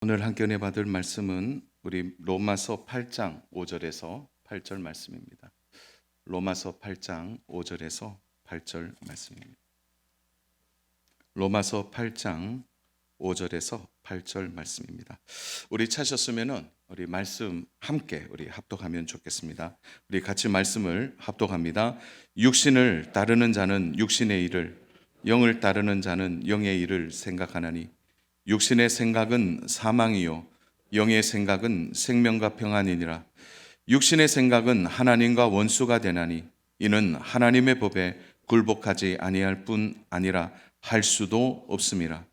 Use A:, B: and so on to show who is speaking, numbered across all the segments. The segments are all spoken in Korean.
A: 오늘 함께 은혜 받을 말씀은 우리 로마서 8장 5절에서 8절 말씀입니다. 로마서 8장 5절에서 8절 말씀입니다. 로마서 8장 5절에서 8절 말씀입니다. 우리 찾으셨으면은 우리 말씀 함께 우리 합독하면 좋겠습니다. 우리 같이 말씀을 합독합니다. 육신을 따르는 자는 육신의 일을, 영을 따르는 자는 영의 일을 생각하나니 육신의 생각은 사망이요 영의 생각은 생명과 평안이니라. 육신의 생각은 하나님과 원수가 되나니 이는 하나님의 법에 굴복하지 아니할 뿐 아니라 할 수도 없음이라.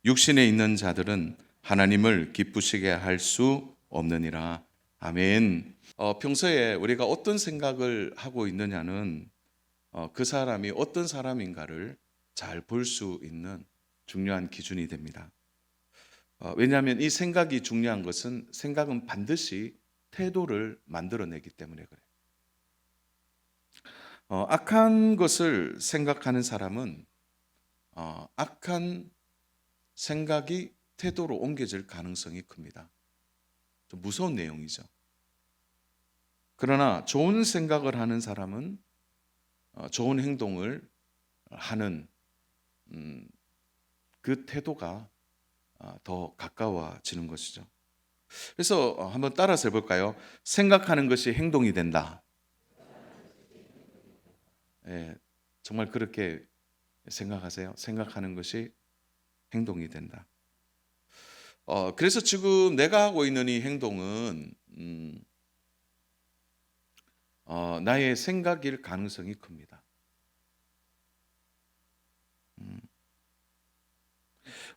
A: 육신에 있는 자들은 하나님을 기쁘시게 할 수 없느니라. 아멘. 평소에 우리가 어떤 생각을 하고 있느냐는 그 사람이 어떤 사람인가를 잘 볼 수 있는 중요한 기준이 됩니다. 왜냐하면 이 생각이 중요한 것은 생각은 반드시 태도를 만들어내기 때문에 그래요. 악한 것을 생각하는 사람은 악한 생각이 태도로 옮겨질 가능성이 큽니다. 좀 무서운 내용이죠. 그러나 좋은 생각을 하는 사람은 좋은 행동을 하는 그 태도가 더 가까워지는 것이죠. 그래서 한번 따라서 해볼까요? 생각하는 것이 행동이 된다. 정말 그렇게 생각하세요? 생각하는 것이 행동이 된다. 그래서 지금 내가 하고 있는 이 행동은 나의 생각일 가능성이 큽니다.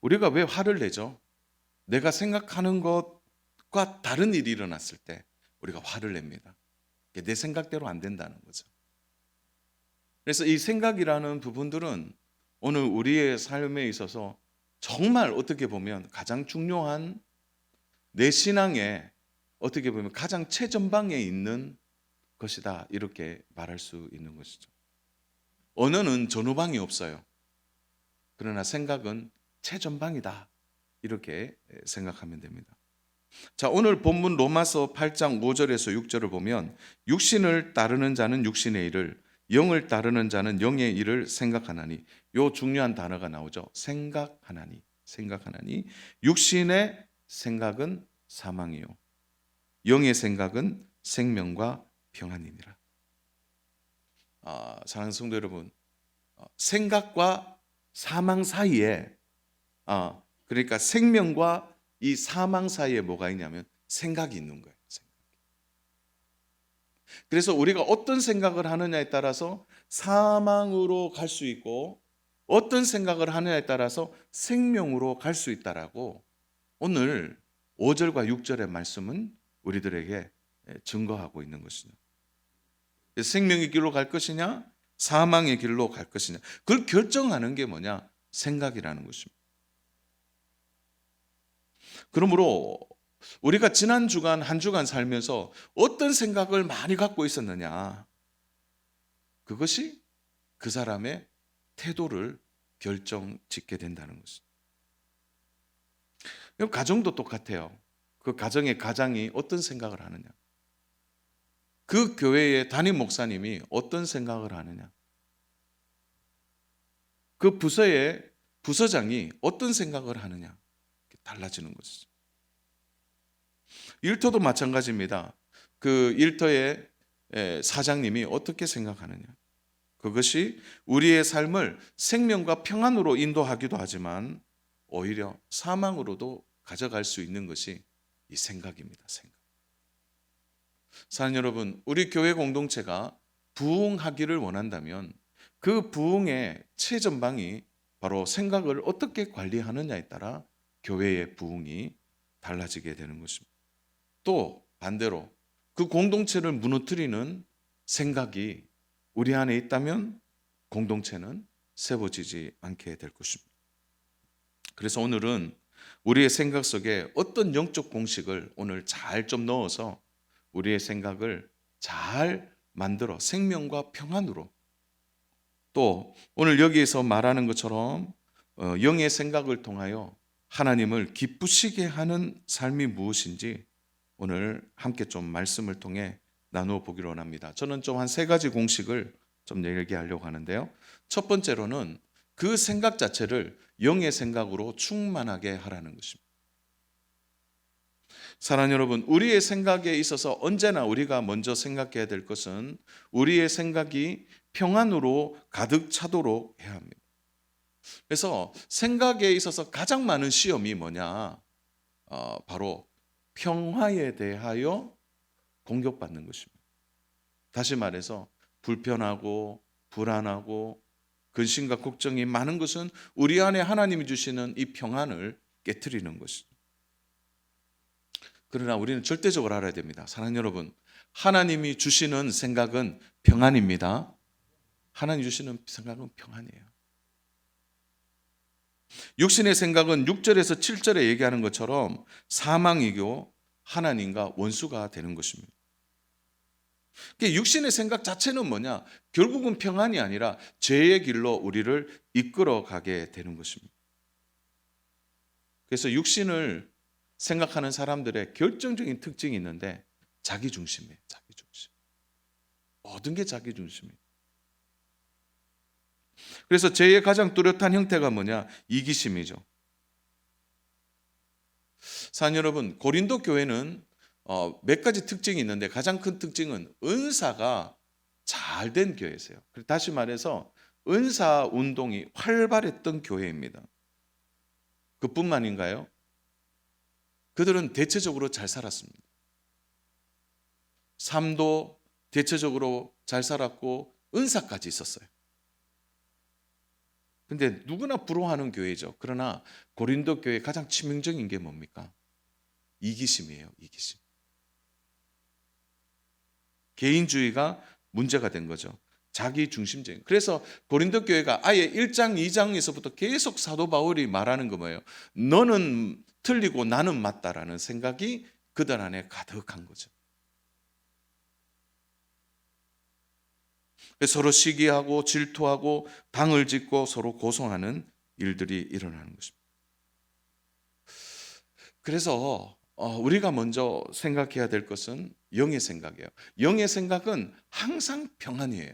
A: 우리가 왜 화를 내죠? 내가 생각하는 것과 다른 일이 일어났을 때 우리가 화를 냅니다. 내 생각대로 안 된다는 거죠. 그래서 이 생각이라는 부분들은 오늘 우리의 삶에 있어서 정말 어떻게 보면 가장 중요한 내 신앙에 어떻게 보면 가장 최전방에 있는 것이다, 이렇게 말할 수 있는 것이죠. 언어는 전후방이 없어요. 그러나 생각은 최전방이다, 이렇게 생각하면 됩니다. 자, 오늘 본문 로마서 8장 5절에서 6절을 보면 육신을 따르는 자는 육신의 일을, 영을 따르는 자는 영의 일을 생각하나니, 요 중요한 단어가 나오죠. 생각하나니. 육신의 생각은 사망이요 영의 생각은 생명과 평안이니라. 사랑하는 성도 여러분, 생각과 사망 사이에 그러니까 생명과 이 사망 사이에 뭐가 있냐면 생각이 있는 거예요. 그래서 우리가 어떤 생각을 하느냐에 따라서 사망으로 갈 수 있고 어떤 생각을 하느냐에 따라서 생명으로 갈 수 있다라고 오늘 5절과 6절의 말씀은 우리들에게 증거하고 있는 것이죠. 생명의 길로 갈 것이냐 사망의 길로 갈 것이냐, 그걸 결정하는 게 뭐냐? 생각이라는 것입니다. 그러므로 우리가 지난 주간 한 주간 살면서 어떤 생각을 많이 갖고 있었느냐, 그것이 그 사람의 태도를 결정짓게 된다는 것입니다. 가정도 똑같아요. 그 가정의 가장이 어떤 생각을 하느냐, 그 교회의 담임 목사님이 어떤 생각을 하느냐, 그 부서의 부서장이 어떤 생각을 하느냐, 달라지는 것이죠. 일터도 마찬가지입니다. 그 일터의 사장님이 어떻게 생각하느냐, 그것이 우리의 삶을 생명과 평안으로 인도하기도 하지만 오히려 사망으로도 가져갈 수 있는 것이 이 생각입니다. 생각. 사랑하는 여러분, 우리 교회 공동체가 부흥하기를 원한다면 그 부흥의 최전방이 바로 생각을 어떻게 관리하느냐에 따라 교회의 부흥이 달라지게 되는 것입니다. 또 반대로 그 공동체를 무너뜨리는 생각이 우리 안에 있다면 공동체는 세워지지 않게 될 것입니다. 그래서 오늘은 우리의 생각 속에 어떤 영적 공식을 오늘 잘 좀 넣어서 우리의 생각을 잘 만들어 생명과 평안으로, 또 오늘 여기에서 말하는 것처럼 영의 생각을 통하여 하나님을 기쁘시게 하는 삶이 무엇인지 오늘 함께 좀 말씀을 통해 나누어 보기로 원합니다. 저는 좀 한 세 가지 공식을 좀 얘기하려고 하는데요. 첫 번째로는 그 생각 자체를 영의 생각으로 충만하게 하라는 것입니다. 사랑하는 여러분, 우리의 생각에 있어서 언제나 우리가 먼저 생각해야 될 것은 우리의 생각이 평안으로 가득 차도록 해야 합니다. 그래서 생각에 있어서 가장 많은 시험이 뭐냐? 바로 평화에 대하여 공격받는 것입니다. 다시 말해서 불편하고 불안하고 근심과 걱정이 많은 것은 우리 안에 하나님이 주시는 이 평안을 깨트리는 것입니다. 그러나 우리는 절대적으로 알아야 됩니다. 사랑하는 여러분, 하나님이 주시는 생각은 평안입니다. 하나님 주시는 생각은 평안이에요. 육신의 생각은 6절에서 7절에 얘기하는 것처럼 사망이고 하나님과 원수가 되는 것입니다. 육신의 생각 자체는 뭐냐? 결국은 평안이 아니라 죄의 길로 우리를 이끌어 가게 되는 것입니다. 그래서 육신을 생각하는 사람들의 결정적인 특징이 있는데 자기 중심이에요. 자기 중심. 모든 게 자기 중심이에요. 그래서 죄의 가장 뚜렷한 형태가 뭐냐? 이기심이죠. 사랑하는 여러분, 고린도 교회는 몇 가지 특징이 있는데 가장 큰 특징은 은사가 잘 된 교회였어요. 다시 말해서 은사 운동이 활발했던 교회입니다. 그뿐만인가요? 그들은 대체적으로 잘 살았습니다. 삶도 대체적으로 잘 살았고 은사까지 있었어요. 근데 누구나 부러워하는 교회죠. 그러나 고린도 교회의 가장 치명적인 게 뭡니까? 이기심이에요. 이기심. 개인주의가 문제가 된 거죠. 자기 중심적인. 그래서 고린도 교회가 아예 1장, 2장에서부터 계속 사도 바울이 말하는 거 뭐예요? 너는 틀리고 나는 맞다라는 생각이 그들 안에 가득한 거죠. 서로 시기하고 질투하고 당을 짓고 서로 고소하는 일들이 일어나는 것입니다. 그래서 우리가 먼저 생각해야 될 것은 영의 생각이에요. 영의 생각은 항상 평안이에요.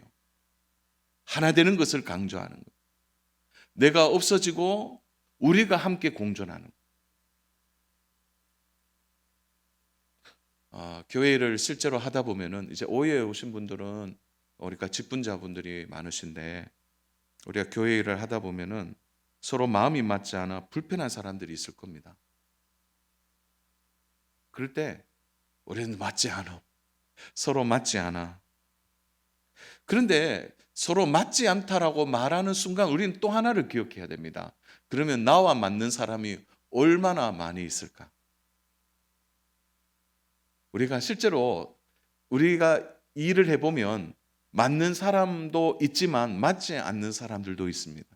A: 하나 되는 것을 강조하는 거예요. 내가 없어지고 우리가 함께 공존하는 거예요. 교회를 실제로 하다 보면은 이제 오해에 오신 분들은 우리가 직분자분들이 많으신데 우리가 교회 일을 하다 보면은 서로 마음이 맞지 않아 불편한 사람들이 있을 겁니다. 그럴 때 우리는 맞지 않아. 서로 맞지 않아. 그런데 서로 맞지 않다라고 말하는 순간 우리는 또 하나를 기억해야 됩니다. 그러면 나와 맞는 사람이 얼마나 많이 있을까? 우리가 실제로 우리가 일을 해보면 맞는 사람도 있지만 맞지 않는 사람들도 있습니다.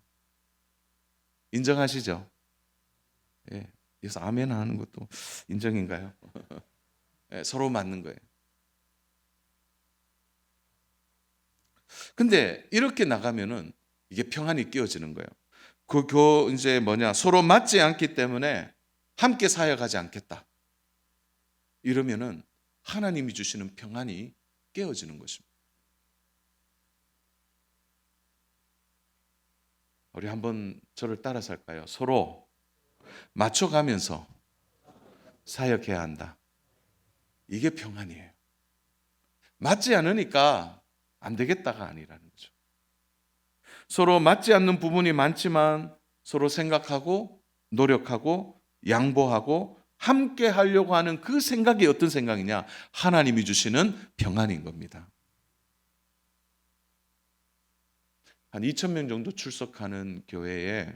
A: 인정하시죠? 예. 그래서 아멘 하는 것도 인정인가요? 예, 서로 맞는 거예요. 근데 이렇게 나가면은 이게 평안이 끼어지는 거예요. 이제 서로 맞지 않기 때문에 함께 사역하지 않겠다. 이러면은 하나님이 주시는 평안이 깨어지는 것입니다. 우리 한번 저를 따라서 할까요? 서로 맞춰가면서 사역해야 한다. 이게 평안이에요. 맞지 않으니까 안 되겠다가 아니라는 거죠. 서로 맞지 않는 부분이 많지만 서로 생각하고 노력하고 양보하고 함께 하려고 하는 그 생각이 어떤 생각이냐? 하나님이 주시는 평안인 겁니다. 한 2,000명 정도 출석하는 교회에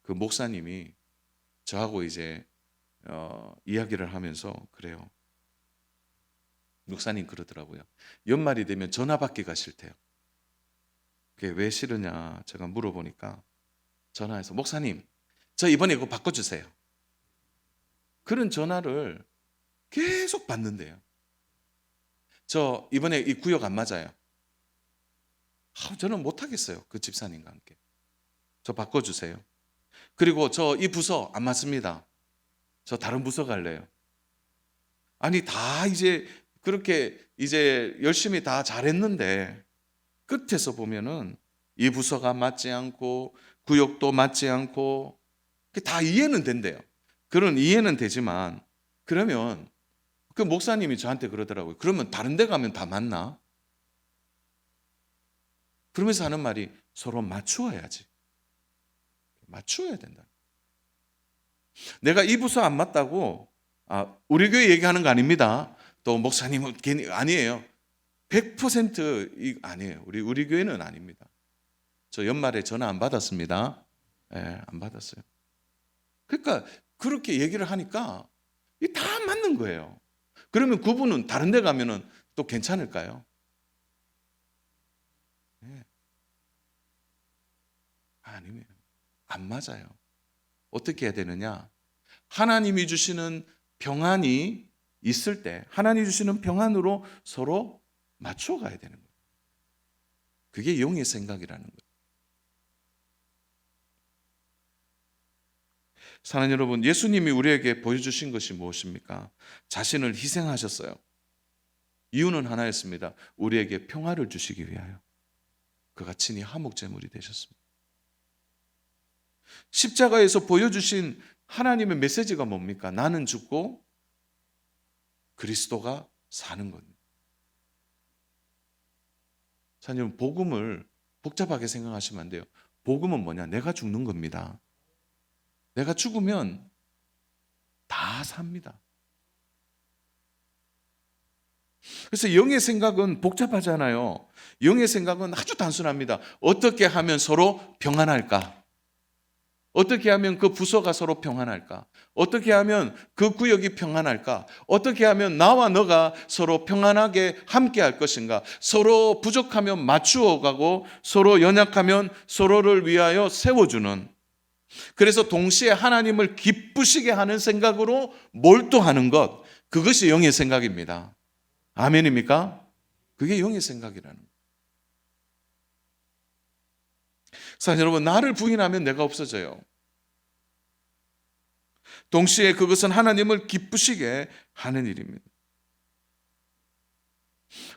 A: 그 목사님이 저하고 이제 이야기를 하면서 그래요. 목사님 그러더라고요. 연말이 되면 전화 받기가 싫대요. 그게 왜 싫으냐 제가 물어보니까 전화해서 목사님 저 이번에 이거 바꿔주세요. 그런 전화를 계속 받는데요. 저 이번에 이 구역 안 맞아요. 저는 못하겠어요. 그 집사님과 함께. 저 바꿔주세요. 그리고 저 이 부서 안 맞습니다. 저 다른 부서 갈래요. 아니 다 이제 그렇게 이제 열심히 다 잘했는데 끝에서 보면은 이 부서가 맞지 않고 구역도 맞지 않고 다 이해는 된대요. 그런 이해는 되지만 그러면 그 목사님이 저한테 그러더라고요. 그러면 다른 데 가면 다 맞나? 그러면서 하는 말이 서로 맞추어야지. 맞추어야 된다. 내가 이 부서 안 맞다고 우리 교회 얘기하는 거 아닙니다. 또 목사님은 괜히 아니에요. 100% 아니에요. 우리 교회는 아닙니다. 저 연말에 전화 안 받았습니다. 예, 안 받았어요. 그러니까 그렇게 얘기를 하니까 이 다 맞는 거예요. 그러면 그분은 다른 데 가면은 또 괜찮을까요? 예. 아니에요. 안 맞아요. 어떻게 해야 되느냐? 하나님이 주시는 평안이 있을 때 하나님이 주시는 평안으로 서로 맞춰 가야 되는 거예요. 그게 영의 생각이라는 거예요. 사랑하는 여러분, 예수님이 우리에게 보여주신 것이 무엇입니까? 자신을 희생하셨어요. 이유는 하나였습니다. 우리에게 평화를 주시기 위하여. 그가 친히 화목제물이 되셨습니다. 십자가에서 보여주신 하나님의 메시지가 뭡니까? 나는 죽고 그리스도가 사는 겁니다. 사장님, 복음을 복잡하게 생각하시면 안 돼요. 복음은 뭐냐? 내가 죽는 겁니다. 내가 죽으면 다 삽니다. 그래서 영의 생각은 복잡하잖아요. 영의 생각은 아주 단순합니다. 어떻게 하면 서로 평안할까? 어떻게 하면 그 부서가 서로 평안할까? 어떻게 하면 그 구역이 평안할까? 어떻게 하면 나와 너가 서로 평안하게 함께 할 것인가? 서로 부족하면 맞추어 가고 서로 연약하면 서로를 위하여 세워주는, 그래서 동시에 하나님을 기쁘시게 하는 생각으로 몰두하는 것, 그것이 영의 생각입니다. 아멘입니까? 그게 영의 생각이라는 거예요. 사실 여러분, 나를 부인하면 내가 없어져요. 동시에 그것은 하나님을 기쁘시게 하는 일입니다.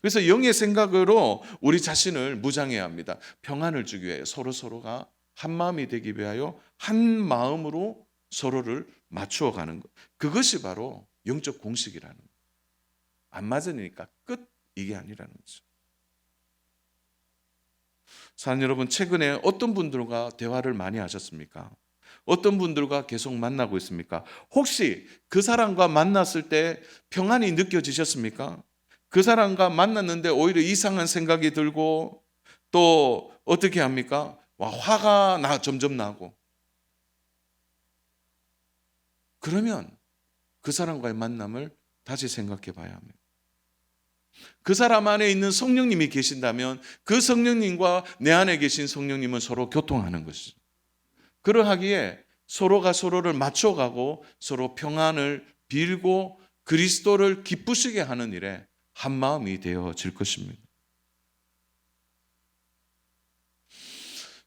A: 그래서 영의 생각으로 우리 자신을 무장해야 합니다. 평안을 주기 위해 서로가 한 마음이 되기 위하여 한 마음으로 서로를 맞추어 가는 것. 그것이 바로 영적 공식이라는 거예요. 안 맞으니까 끝, 이게 아니라는 거죠. 사랑하는 여러분, 최근에 어떤 분들과 대화를 많이 하셨습니까? 어떤 분들과 계속 만나고 있습니까? 혹시 그 사람과 만났을 때 평안이 느껴지셨습니까? 그 사람과 만났는데 오히려 이상한 생각이 들고 또 어떻게 합니까? 화가 점점 나고. 그러면 그 사람과의 만남을 다시 생각해 봐야 합니다. 그 사람 안에 있는 성령님이 계신다면 그 성령님과 내 안에 계신 성령님은 서로 교통하는 것이죠. 그러하기에 서로가 서로를 맞춰가고 서로 평안을 빌고 그리스도를 기쁘시게 하는 일에 한 마음이 되어질 것입니다.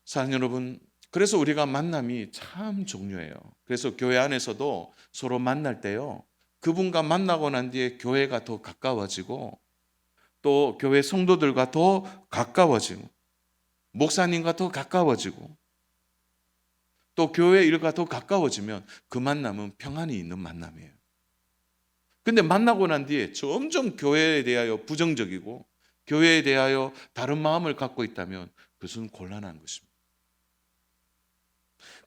A: 사랑하는 여러분, 그래서 우리가 만남이 참 중요해요. 그래서 교회 안에서도 서로 만날 때요, 그분과 만나고 난 뒤에 교회가 더 가까워지고 또 교회 성도들과 더 가까워지고 목사님과 더 가까워지고 또 교회 일과 더 가까워지면 그 만남은 평안이 있는 만남이에요. 근데 만나고 난 뒤에 점점 교회에 대하여 부정적이고 교회에 대하여 다른 마음을 갖고 있다면 그것은 곤란한 것입니다.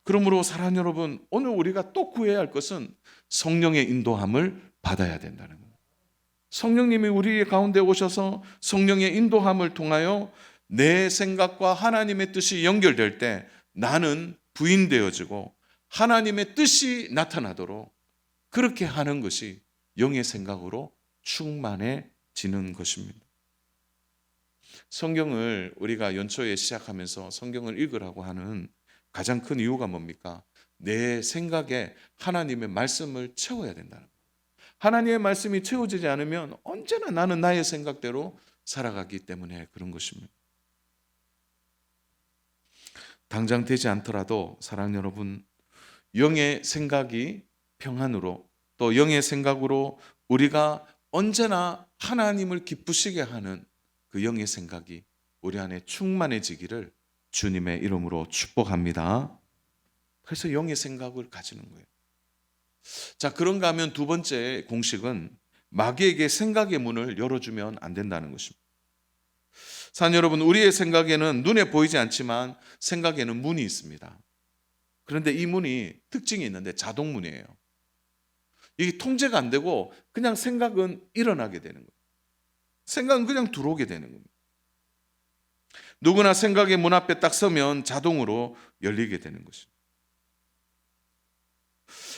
A: 그러므로 사랑하는 여러분, 오늘 우리가 또 구해야 할 것은 성령의 인도함을 받아야 된다는 겁니다. 성령님이 우리 가운데 오셔서 성령의 인도함을 통하여 내 생각과 하나님의 뜻이 연결될 때 나는 부인되어지고 하나님의 뜻이 나타나도록 그렇게 하는 것이 영의 생각으로 충만해지는 것입니다. 성경을 우리가 연초에 시작하면서 성경을 읽으라고 하는 가장 큰 이유가 뭡니까? 내 생각에 하나님의 말씀을 채워야 된다는 거예요. 하나님의 말씀이 채워지지 않으면 언제나 나는 나의 생각대로 살아가기 때문에 그런 것입니다. 당장 되지 않더라도 사랑하는 여러분, 영의 생각이 평안으로, 또 영의 생각으로 우리가 언제나 하나님을 기쁘시게 하는 그 영의 생각이 우리 안에 충만해지기를 주님의 이름으로 축복합니다. 그래서 영의 생각을 가지는 거예요. 자, 그런가 하면 두 번째 공식은 마귀에게 생각의 문을 열어주면 안 된다는 것입니다. 사랑하는 여러분, 우리의 생각에는 눈에 보이지 않지만 생각에는 문이 있습니다. 그런데 이 문이 특징이 있는데 자동문이에요. 이게 통제가 안 되고 그냥 생각은 일어나게 되는 거예요. 생각은 그냥 들어오게 되는 겁니다. 누구나 생각의 문 앞에 딱 서면 자동으로 열리게 되는 것입니다.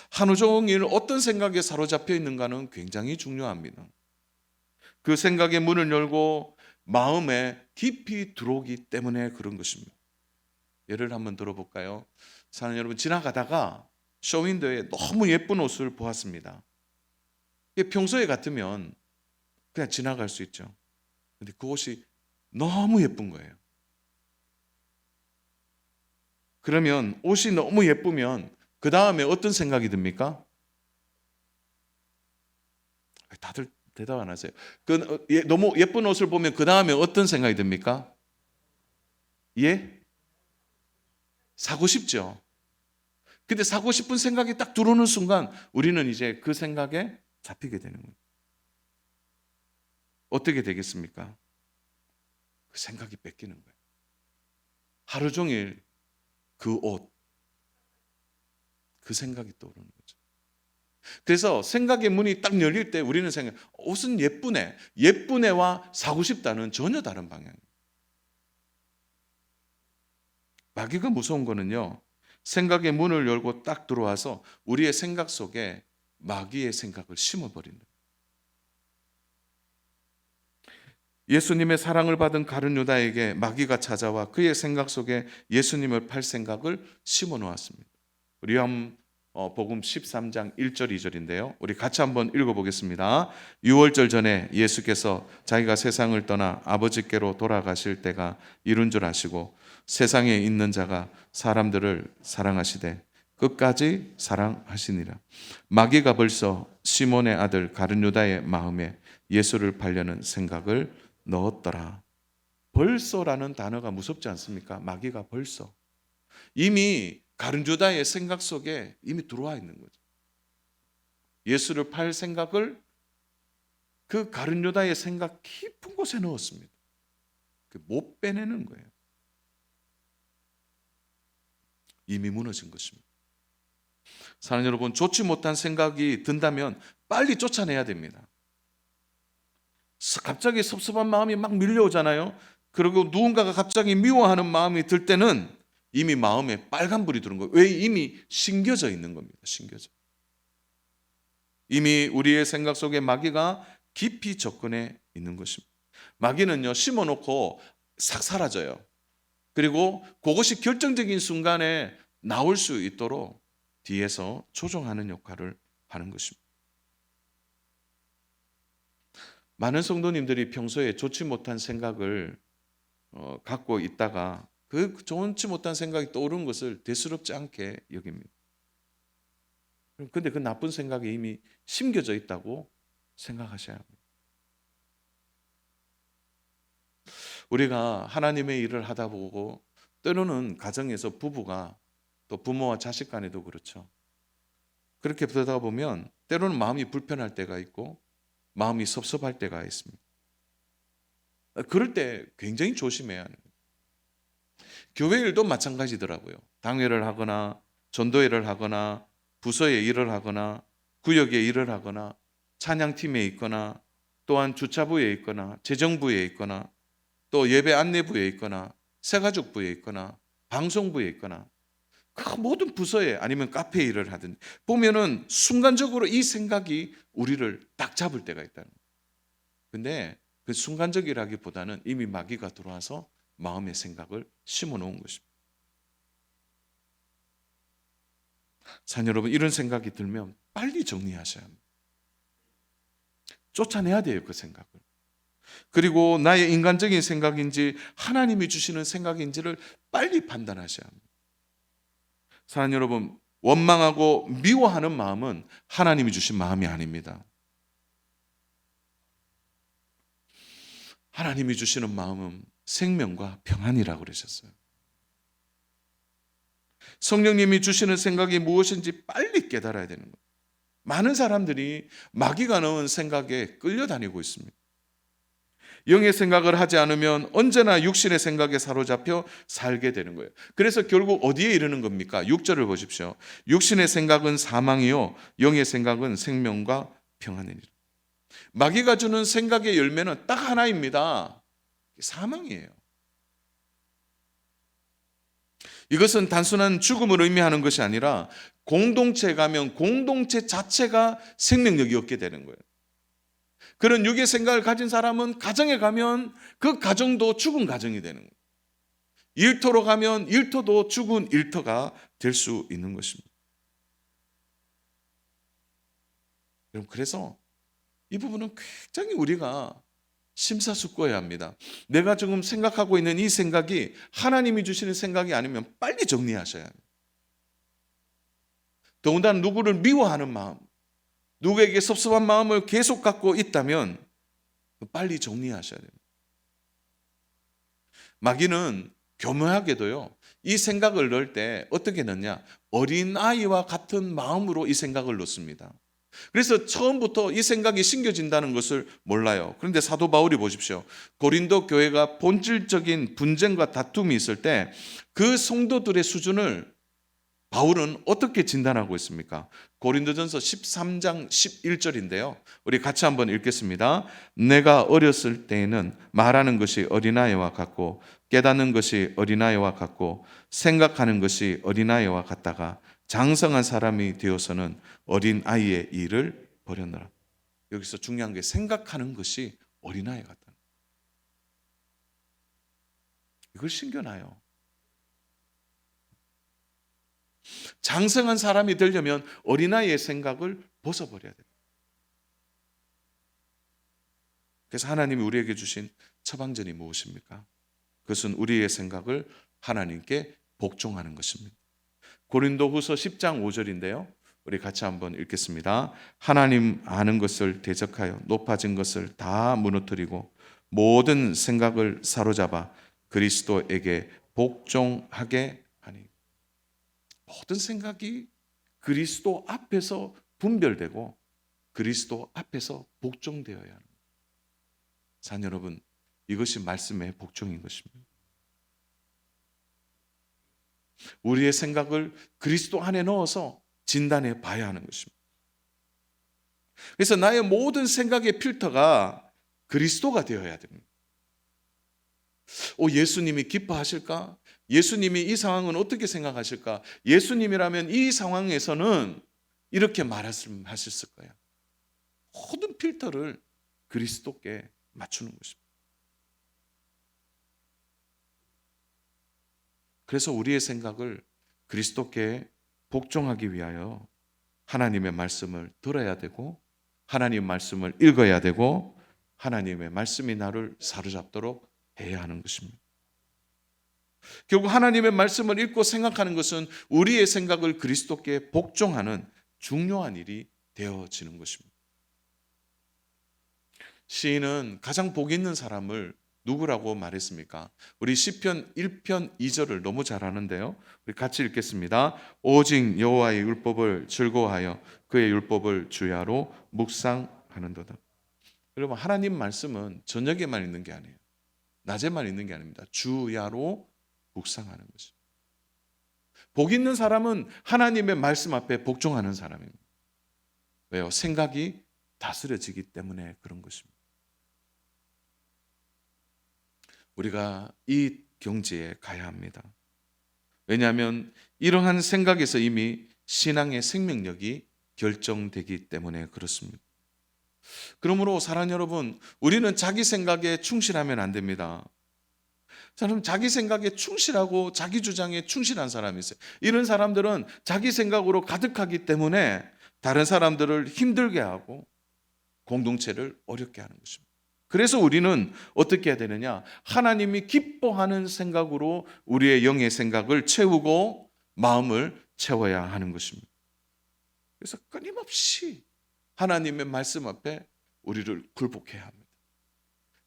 A: 하루 종일 어떤 생각에 사로잡혀 있는가는 굉장히 중요합니다. 그 생각의 문을 열고 마음에 깊이 들어오기 때문에 그런 것입니다. 예를 한번 들어볼까요? 사는 여러분, 지나가다가 쇼윈도에 너무 예쁜 옷을 보았습니다. 평소에 같으면 그냥 지나갈 수 있죠. 근데 그 옷이 너무 예쁜 거예요. 그러면 옷이 너무 예쁘면 그 다음에 어떤 생각이 듭니까? 다들 대답 안 하세요. 너무 예쁜 옷을 보면 그 다음에 어떤 생각이 듭니까? 예? 사고 싶죠. 근데 사고 싶은 생각이 딱 들어오는 순간 우리는 이제 그 생각에 잡히게 되는 거예요. 어떻게 되겠습니까? 그 생각이 뺏기는 거예요. 하루 종일 그 옷, 그 생각이 떠오르는 거죠. 그래서 생각의 문이 딱 열릴 때 우리는 옷은 예쁘네. 예쁘네와 사고 싶다는 전혀 다른 방향이에요. 마귀가 무서운 거는요, 생각의 문을 열고 딱 들어와서 우리의 생각 속에 마귀의 생각을 심어버린다. 예수님의 사랑을 받은 가룟 유다에게 마귀가 찾아와 그의 생각 속에 예수님을 팔 생각을 심어 놓았습니다. 요한 복음 13장 1절 2절인데요. 우리 같이 한번 읽어보겠습니다. 유월절 전에 예수께서 자기가 세상을 떠나 아버지께로 돌아가실 때가 이른 줄 아시고 세상에 있는 자가 사람들을 사랑하시되 끝까지 사랑하시니라. 마귀가 벌써 시몬의 아들 가룟 유다의 마음에 예수를 팔려는 생각을 넣었더라. 벌써라는 단어가 무섭지 않습니까? 마귀가 벌써 이미 가룟 유다의 생각 속에 이미 들어와 있는 거죠. 예수를 팔 생각을 그 가룟 유다의 생각 깊은 곳에 넣었습니다. 못 빼내는 거예요. 이미 무너진 것입니다. 사랑하는 여러분, 좋지 못한 생각이 든다면 빨리 쫓아내야 됩니다. 갑자기 섭섭한 마음이 막 밀려오잖아요. 그리고 누군가가 갑자기 미워하는 마음이 들 때는 이미 마음에 빨간불이 들은 거예요. 왜? 이미 심겨져 있는 겁니다. 심겨져. 이미 우리의 생각 속에 마귀가 깊이 접근해 있는 것입니다. 마귀는요, 심어놓고 싹 사라져요. 그리고 그것이 결정적인 순간에 나올 수 있도록 뒤에서 조종하는 역할을 하는 것입니다. 많은 성도님들이 평소에 좋지 못한 생각을 갖고 있다가 그 좋지 못한 생각이 떠오르는 것을 대수롭지 않게 여깁니다. 그런데 그 나쁜 생각이 이미 심겨져 있다고 생각하셔야 합니다. 우리가 하나님의 일을 하다 보고 때로는 가정에서 부부가 또 부모와 자식 간에도 그렇죠. 그렇게 보다 보면 때로는 마음이 불편할 때가 있고 마음이 섭섭할 때가 있습니다. 그럴 때 굉장히 조심해야 합니다. 교회 일도 마찬가지더라고요. 당회를 하거나 전도회를 하거나 부서에 일을 하거나 구역에 일을 하거나 찬양팀에 있거나 또한 주차부에 있거나 재정부에 있거나 또 예배 안내부에 있거나 새가족부에 있거나 방송부에 있거나 그 모든 부서에 아니면 카페 일을 하든 보면은 순간적으로 이 생각이 우리를 딱 잡을 때가 있다는 거예요. 근데 그 순간적이라기보다는 이미 마귀가 들어와서 마음의 생각을 심어 놓은 것입니다. 사랑하는 여러분, 이런 생각이 들면 빨리 정리하셔야 합니다. 쫓아내야 돼요, 그 생각을. 그리고 나의 인간적인 생각인지 하나님이 주시는 생각인지를 빨리 판단하셔야 합니다. 사랑하는 여러분, 원망하고 미워하는 마음은 하나님이 주신 마음이 아닙니다. 하나님이 주시는 마음은 생명과 평안이라고 그러셨어요. 성령님이 주시는 생각이 무엇인지 빨리 깨달아야 되는 거예요. 많은 사람들이 마귀가 넣은 생각에 끌려다니고 있습니다. 영의 생각을 하지 않으면 언제나 육신의 생각에 사로잡혀 살게 되는 거예요. 그래서 결국 어디에 이르는 겁니까? 6절을 보십시오. 육신의 생각은 사망이요 영의 생각은 생명과 평안이니라. 마귀가 주는 생각의 열매는 딱 하나입니다. 사망이에요. 이것은 단순한 죽음을 의미하는 것이 아니라 공동체에 가면 공동체 자체가 생명력이 없게 되는 거예요. 그런 육의 생각을 가진 사람은 가정에 가면 그 가정도 죽은 가정이 되는 거예요. 일터로 가면 일터도 죽은 일터가 될 수 있는 것입니다. 그래서 이 부분은 굉장히 우리가 심사숙고해야 합니다. 내가 지금 생각하고 있는 이 생각이 하나님이 주시는 생각이 아니면 빨리 정리하셔야 합니다. 더군다나 누구를 미워하는 마음, 누구에게 섭섭한 마음을 계속 갖고 있다면 빨리 정리하셔야 됩니다. 마귀는 교묘하게도요, 이 생각을 넣을 때 어떻게 넣냐? 어린아이와 같은 마음으로 이 생각을 넣습니다. 그래서 처음부터 이 생각이 심겨진다는 것을 몰라요. 그런데 사도 바울이 보십시오. 고린도 교회가 본질적인 분쟁과 다툼이 있을 때 그 성도들의 수준을 바울은 어떻게 진단하고 있습니까? 고린도전서 13장 11절인데요. 우리 같이 한번 읽겠습니다. 내가 어렸을 때에는 말하는 것이 어린아이와 같고 깨닫는 것이 어린아이와 같고 생각하는 것이 어린아이와 같다가 장성한 사람이 되어서는 어린아이의 일을 버렸노라. 여기서 중요한 게 생각하는 것이 어린아이 같다. 이걸 신겨놔요. 장성한 사람이 되려면 어린아이의 생각을 벗어버려야 돼요. 그래서 하나님이 우리에게 주신 처방전이 무엇입니까? 그것은 우리의 생각을 하나님께 복종하는 것입니다. 고린도후서 10장 5절인데요. 우리 같이 한번 읽겠습니다. 하나님 아는 것을 대적하여 높아진 것을 다 무너뜨리고 모든 생각을 사로잡아 그리스도에게 복종하게 하니. 모든 생각이 그리스도 앞에서 분별되고 그리스도 앞에서 복종되어야 합니다. 자녀 여러분, 이것이 말씀의 복종인 것입니다. 우리의 생각을 그리스도 안에 넣어서 진단해 봐야 하는 것입니다. 그래서 나의 모든 생각의 필터가 그리스도가 되어야 됩니다. 예수님이 기뻐하실까? 예수님이 이 상황은 어떻게 생각하실까? 예수님이라면 이 상황에서는 이렇게 말씀하셨을 거야. 모든 필터를 그리스도께 맞추는 것입니다. 그래서 우리의 생각을 그리스도께 복종하기 위하여 하나님의 말씀을 들어야 되고 하나님의 말씀을 읽어야 되고 하나님의 말씀이 나를 사로잡도록 해야 하는 것입니다. 결국 하나님의 말씀을 읽고 생각하는 것은 우리의 생각을 그리스도께 복종하는 중요한 일이 되어지는 것입니다. 시인은 가장 복 있는 사람을 누구라고 말했습니까? 우리 시편 1편 2절을 너무 잘 아는데요. 우리 같이 읽겠습니다. 오직 여호와의 율법을 즐거워하여 그의 율법을 주야로 묵상하는도다. 여러분, 하나님 말씀은 저녁에만 있는 게 아니에요. 낮에만 있는 게 아닙니다. 주야로 묵상하는 것입니다. 복 있는 사람은 하나님의 말씀 앞에 복종하는 사람입니다. 왜요? 생각이 다스려지기 때문에 그런 것입니다. 우리가 이 경지에 가야 합니다. 왜냐하면 이러한 생각에서 이미 신앙의 생명력이 결정되기 때문에 그렇습니다. 그러므로 사랑하는 여러분, 우리는 자기 생각에 충실하면 안 됩니다. 사람 자기 생각에 충실하고 자기 주장에 충실한 사람이 있어요. 이런 사람들은 자기 생각으로 가득하기 때문에 다른 사람들을 힘들게 하고 공동체를 어렵게 하는 것입니다. 그래서 우리는 어떻게 해야 되느냐? 하나님이 기뻐하는 생각으로 우리의 영의 생각을 채우고 마음을 채워야 하는 것입니다. 그래서 끊임없이 하나님의 말씀 앞에 우리를 굴복해야 합니다.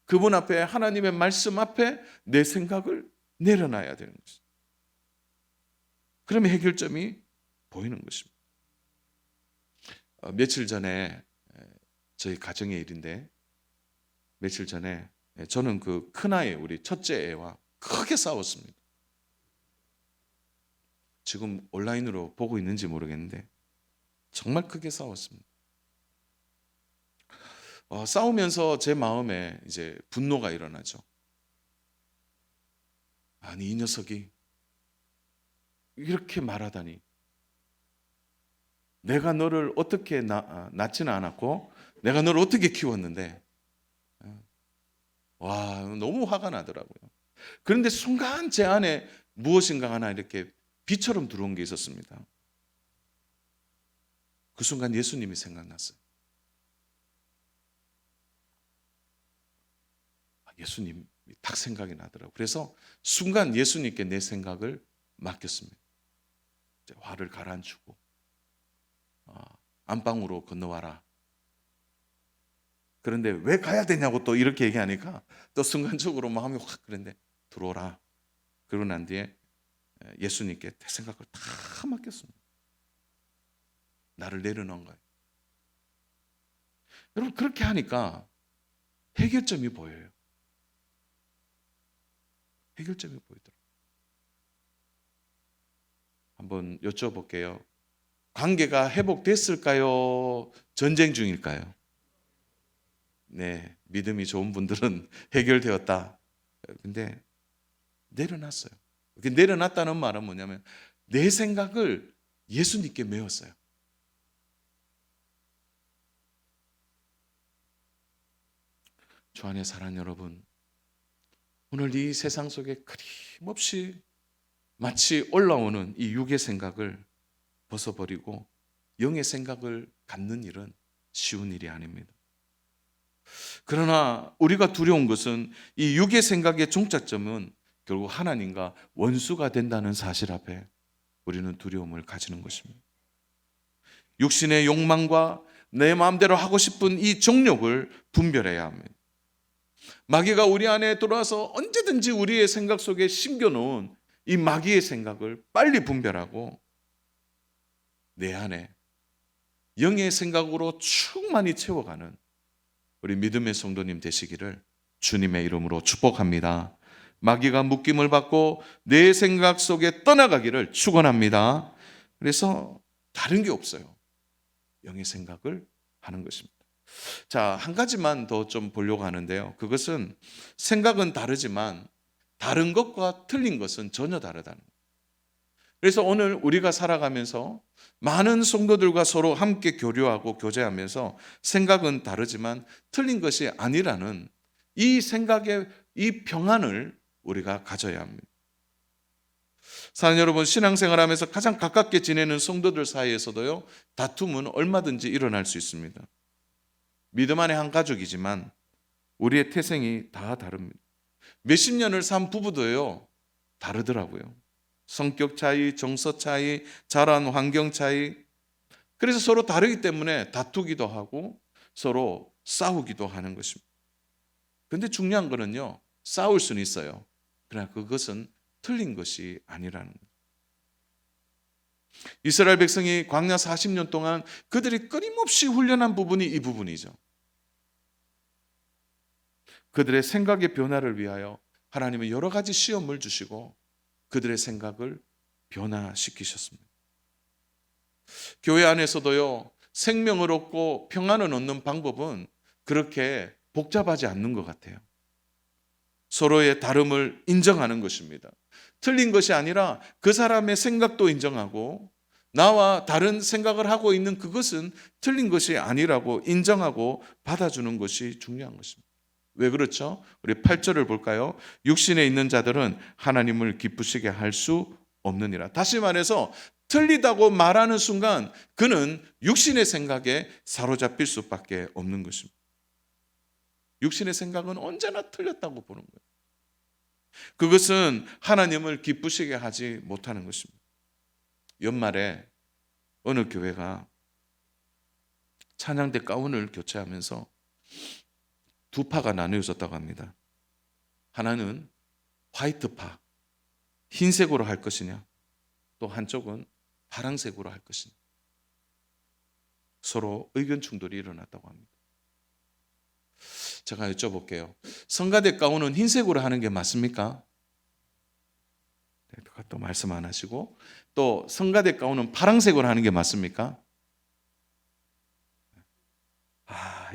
A: 그분 앞에, 하나님의 말씀 앞에 내 생각을 내려놔야 되는 것입니다. 그러면 해결점이 보이는 것입니다. 며칠 전에, 저희 가정의 일인데, 며칠 전에 저는 그 큰아이, 우리 첫째 애와 크게 싸웠습니다. 지금 온라인으로 보고 있는지 모르겠는데 정말 크게 싸웠습니다. 싸우면서 제 마음에 이제 분노가 일어나죠. 아니, 이 녀석이 이렇게 말하다니. 내가 너를 어떻게 낳지는 않았고 내가 너를 어떻게 키웠는데. 와, 너무 화가 나더라고요. 그런데 순간 제 안에 무엇인가 하나 이렇게 비처럼 들어온 게 있었습니다. 그 순간 예수님이 생각났어요. 예수님이 딱 생각이 나더라고요. 그래서 순간 예수님께 내 생각을 맡겼습니다. 화를 가라앉히고 안방으로 건너와라. 그런데 왜 가야 되냐고 또 이렇게 얘기하니까 또 순간적으로 마음이 확 그런데 들어오라. 그러고 난 뒤에 예수님께 내 생각을 다 맡겼습니다. 나를 내려놓은 거예요. 여러분, 그렇게 하니까 해결점이 보여요. 해결점이 보이더라고요. 한번 여쭤볼게요. 관계가 회복됐을까요? 전쟁 중일까요? 네, 믿음이 좋은 분들은 해결되었다. 근데 내려놨어요. 내려놨다는 말은 뭐냐면 내 생각을 예수님께 메웠어요. 주 안에 사랑하는 여러분, 오늘 이 세상 속에 끊임없이 마치 올라오는 이 육의 생각을 벗어버리고 영의 생각을 갖는 일은 쉬운 일이 아닙니다. 그러나 우리가 두려운 것은 이 육의 생각의 종착점은 결국 하나님과 원수가 된다는 사실 앞에 우리는 두려움을 가지는 것입니다. 육신의 욕망과 내 마음대로 하고 싶은 이 정욕을 분별해야 합니다. 마귀가 우리 안에 들어와서 언제든지 우리의 생각 속에 심겨놓은 이 마귀의 생각을 빨리 분별하고 내 안에 영의 생각으로 충만히 채워가는 우리 믿음의 성도님 되시기를 주님의 이름으로 축복합니다. 마귀가 묶임을 받고 내 생각 속에 떠나가기를 축원합니다. 그래서 다른 게 없어요. 영의 생각을 하는 것입니다. 자, 한 가지만 더 좀 보려고 하는데요. 그것은 생각은 다르지만 다른 것과 틀린 것은 전혀 다르다는 거예요. 그래서 오늘 우리가 살아가면서 많은 성도들과 서로 함께 교류하고 교제하면서 생각은 다르지만 틀린 것이 아니라는 이 생각의 이 평안을 우리가 가져야 합니다. 사랑하는 여러분, 신앙생활하면서 가장 가깝게 지내는 성도들 사이에서도요, 다툼은 얼마든지 일어날 수 있습니다. 믿음 안의 한 가족이지만 우리의 태생이 다 다릅니다. 몇십 년을 산 부부도요, 다르더라고요. 성격 차이, 정서 차이, 자란 환경 차이. 그래서 서로 다르기 때문에 다투기도 하고 서로 싸우기도 하는 것입니다. 그런데 중요한 거는요, 싸울 수는 있어요. 그러나 그것은 틀린 것이 아니라는 거예요. 이스라엘 백성이 광야 40년 동안 그들이 끊임없이 훈련한 부분이 이 부분이죠. 그들의 생각의 변화를 위하여 하나님은 여러 가지 시험을 주시고 그들의 생각을 변화시키셨습니다. 교회 안에서도요, 생명을 얻고 평안을 얻는 방법은 그렇게 복잡하지 않는 것 같아요. 서로의 다름을 인정하는 것입니다. 틀린 것이 아니라 그 사람의 생각도 인정하고 나와 다른 생각을 하고 있는 그것은 틀린 것이 아니라고 인정하고 받아주는 것이 중요한 것입니다. 왜 그렇죠? 우리 8절을 볼까요? 육신에 있는 자들은 하나님을 기쁘시게 할 수 없느니라. 다시 말해서 틀리다고 말하는 순간 그는 육신의 생각에 사로잡힐 수밖에 없는 것입니다. 육신의 생각은 언제나 틀렸다고 보는 거예요. 그것은 하나님을 기쁘시게 하지 못하는 것입니다. 연말에 어느 교회가 찬양대 가운을 교체하면서 두 파가 나누어졌다고 합니다. 하나는 화이트파, 흰색으로 할 것이냐, 또 한쪽은 파란색으로 할 것이냐. 서로 의견 충돌이 일어났다고 합니다. 제가 여쭤볼게요. 성가대 가운은 흰색으로 하는 게 맞습니까? 네, 또 말씀 안 하시고, 또 성가대 가운은 파란색으로 하는 게 맞습니까?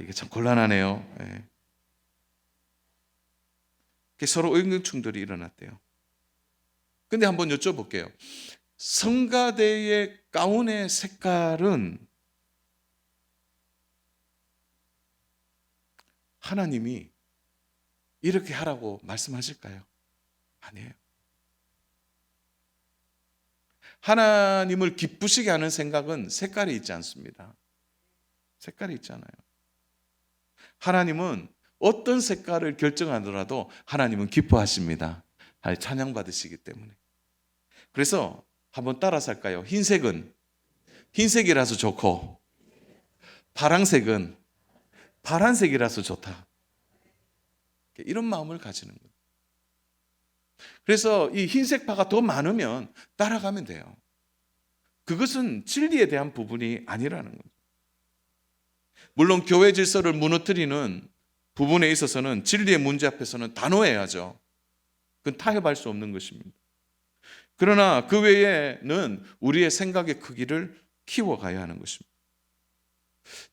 A: 이게 참 곤란하네요. 네. 서로 의견 충돌이 일어났대요. 근데 한번 여쭤볼게요. 성가대의 가운의 색깔은 하나님이 이렇게 하라고 말씀하실까요? 아니에요. 하나님을 기쁘시게 하는 생각은 색깔이 있지 않습니다. 색깔이 있잖아요. 하나님은 어떤 색깔을 결정하더라도 하나님은 기뻐하십니다. 찬양받으시기 때문에. 그래서 한번 따라서 할까요? 흰색은 흰색이라서 좋고, 파란색은 파란색이라서 좋다. 이런 마음을 가지는 거예요. 그래서 이 흰색파가 더 많으면 따라가면 돼요. 그것은 진리에 대한 부분이 아니라는 거죠. 물론 교회 질서를 무너뜨리는 부분에 있어서는 진리의 문제 앞에서는 단호해야죠. 그건 타협할 수 없는 것입니다. 그러나 그 외에는 우리의 생각의 크기를 키워가야 하는 것입니다.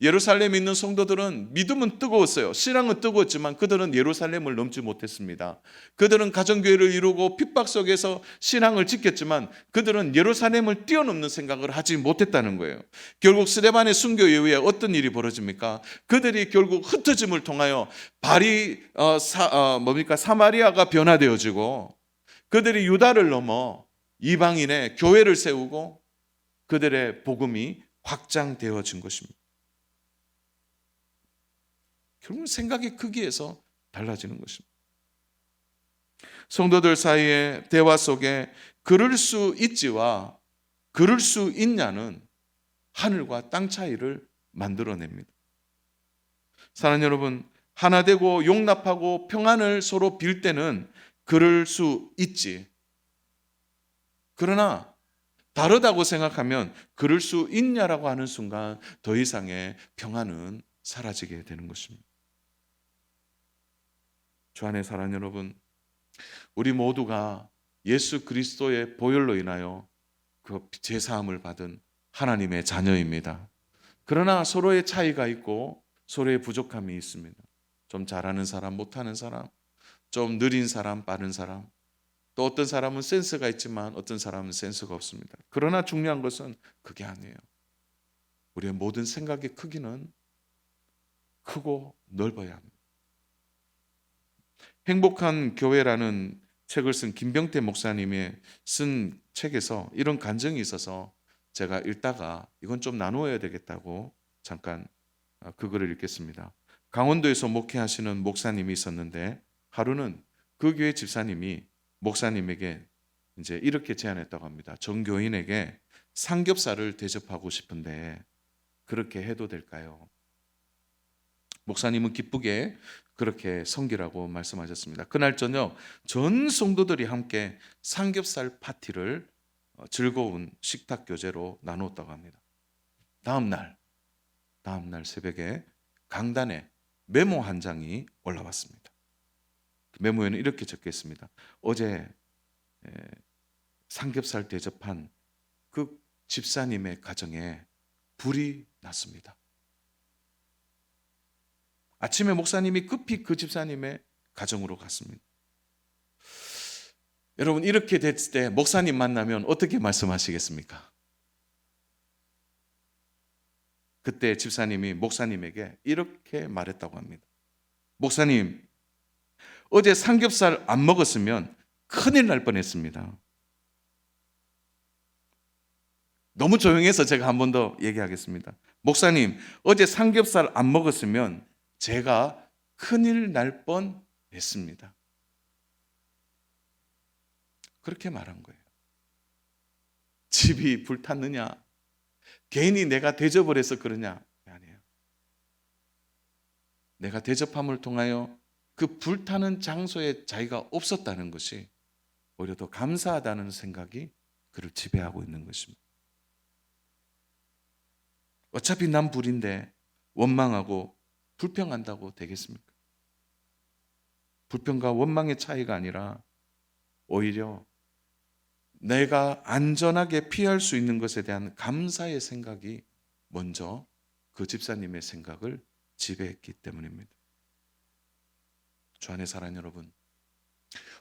A: 예루살렘에 있는 성도들은 믿음은 뜨거웠어요. 신앙은 뜨거웠지만 그들은 예루살렘을 넘지 못했습니다. 그들은 가정교회를 이루고 핍박 속에서 신앙을 지켰지만 그들은 예루살렘을 뛰어넘는 생각을 하지 못했다는 거예요. 결국 스데반의 순교 이후에 어떤 일이 벌어집니까? 그들이 결국 흩어짐을 통하여 사마리아가 변화되어지고 그들이 유다를 넘어 이방인의 교회를 세우고 그들의 복음이 확장되어진 것입니다. 결국은 생각의 크기에서 달라지는 것입니다. 성도들 사이의 대화 속에 그럴 수 있지와 그럴 수 있냐는 하늘과 땅 차이를 만들어냅니다. 사랑하는 여러분, 하나 되고 용납하고 평안을 서로 빌 때는 그럴 수 있지. 그러나 다르다고 생각하면 그럴 수 있냐라고 하는 순간 더 이상의 평안은 사라지게 되는 것입니다. 주 안에 사랑하는 여러분, 우리 모두가 예수 그리스도의 보혈로 인하여 그 제사함을 받은 하나님의 자녀입니다. 그러나 서로의 차이가 있고 서로의 부족함이 있습니다. 좀 잘하는 사람, 못하는 사람, 좀 느린 사람, 빠른 사람, 또 어떤 사람은 센스가 있지만 어떤 사람은 센스가 없습니다. 그러나 중요한 것은 그게 아니에요. 우리의 모든 생각의 크기는 크고 넓어야 합니다. 행복한 교회라는 책을 쓴 김병태 목사님이 쓴 책에서 이런 간증이 있어서 제가 읽다가 이건 좀 나누어야 되겠다고 잠깐 그 글을 읽겠습니다. 강원도에서 목회하시는 목사님이 있었는데 하루는 그 교회 집사님이 목사님에게 이제 이렇게 제안했다고 합니다. 전교인에게 삼겹살을 대접하고 싶은데 그렇게 해도 될까요? 목사님은 기쁘게 그렇게 섬기라고 말씀하셨습니다. 그날 저녁 전 성도들이 함께 삼겹살 파티를 즐거운 식탁 교제로 나누었다고 합니다. 다음 날 새벽에 강단에 메모 한 장이 올라왔습니다. 그 메모에는 이렇게 적혀 있습니다. 어제 삼겹살 대접한 그 집사님의 가정에 불이 났습니다. 아침에 목사님이 급히 그 집사님의 가정으로 갔습니다. 여러분, 이렇게 됐을 때 목사님 만나면 어떻게 말씀하시겠습니까? 그때 집사님이 목사님에게 이렇게 말했다고 합니다. 목사님, 어제 삼겹살 안 먹었으면 큰일 날 뻔했습니다. 너무 조용해서 제가 한 번 더 얘기하겠습니다. 목사님, 어제 삼겹살 안 먹었으면 제가 큰일 날 뻔했습니다. 그렇게 말한 거예요. 집이 불탔느냐? 괜히 내가 대접을 해서 그러냐? 아니에요. 내가 대접함을 통하여 그 불타는 장소에 자기가 없었다는 것이 오히려 더 감사하다는 생각이 그를 지배하고 있는 것입니다. 어차피 난 불인데 원망하고 불평한다고 되겠습니까? 불평과 원망의 차이가 아니라 오히려 내가 안전하게 피할 수 있는 것에 대한 감사의 생각이 먼저 그 집사님의 생각을 지배했기 때문입니다. 주 안의 사랑 여러분,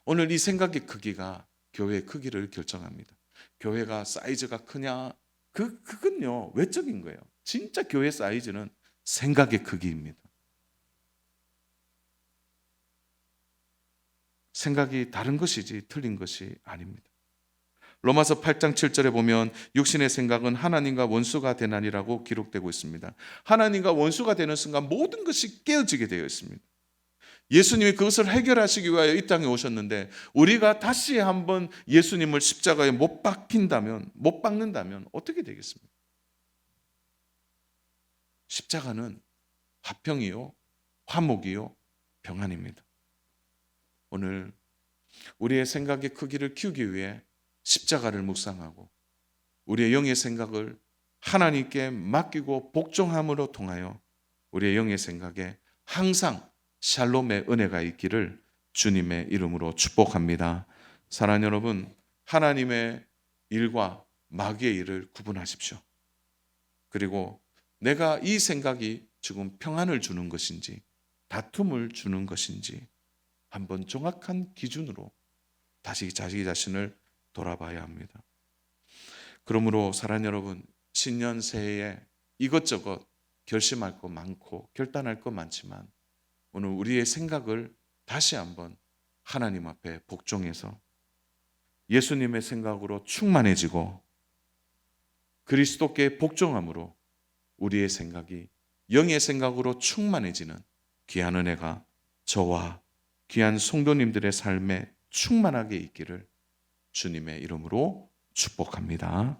A: 오늘 이 생각의 크기가 교회의 크기를 결정합니다. 교회가 사이즈가 크냐? 그건요, 외적인 거예요. 진짜 교회 사이즈는 생각의 크기입니다. 생각이 다른 것이지 틀린 것이 아닙니다. 로마서 8장 7절에 보면 육신의 생각은 하나님과 원수가 되나니라고 기록되고 있습니다. 하나님과 원수가 되는 순간 모든 것이 깨어지게 되어 있습니다. 예수님이 그것을 해결하시기 위하여 이 땅에 오셨는데 우리가 다시 한번 예수님을 십자가에 못 박는다면 어떻게 되겠습니까? 십자가는 화평이요, 화목이요, 평안입니다. 오늘 우리의 생각의 크기를 키우기 위해 십자가를 묵상하고 우리의 영의 생각을 하나님께 맡기고 복종함으로 통하여 우리의 영의 생각에 항상 샬롬의 은혜가 있기를 주님의 이름으로 축복합니다. 사랑하는 여러분, 하나님의 일과 마귀의 일을 구분하십시오. 그리고 내가 이 생각이 지금 평안을 주는 것인지 다툼을 주는 것인지 한번 정확한 기준으로 다시 자기 자신을 돌아봐야 합니다. 그러므로 사랑하는 여러분, 신년 새해에 이것저것 결심할 것 많고 결단할 것 많지만 오늘 우리의 생각을 다시 한번 하나님 앞에 복종해서 예수님의 생각으로 충만해지고 그리스도께 복종함으로 우리의 생각이 영의 생각으로 충만해지는 귀한 은혜가 저와 귀한 성도님들의 삶에 충만하게 있기를 주님의 이름으로 축복합니다.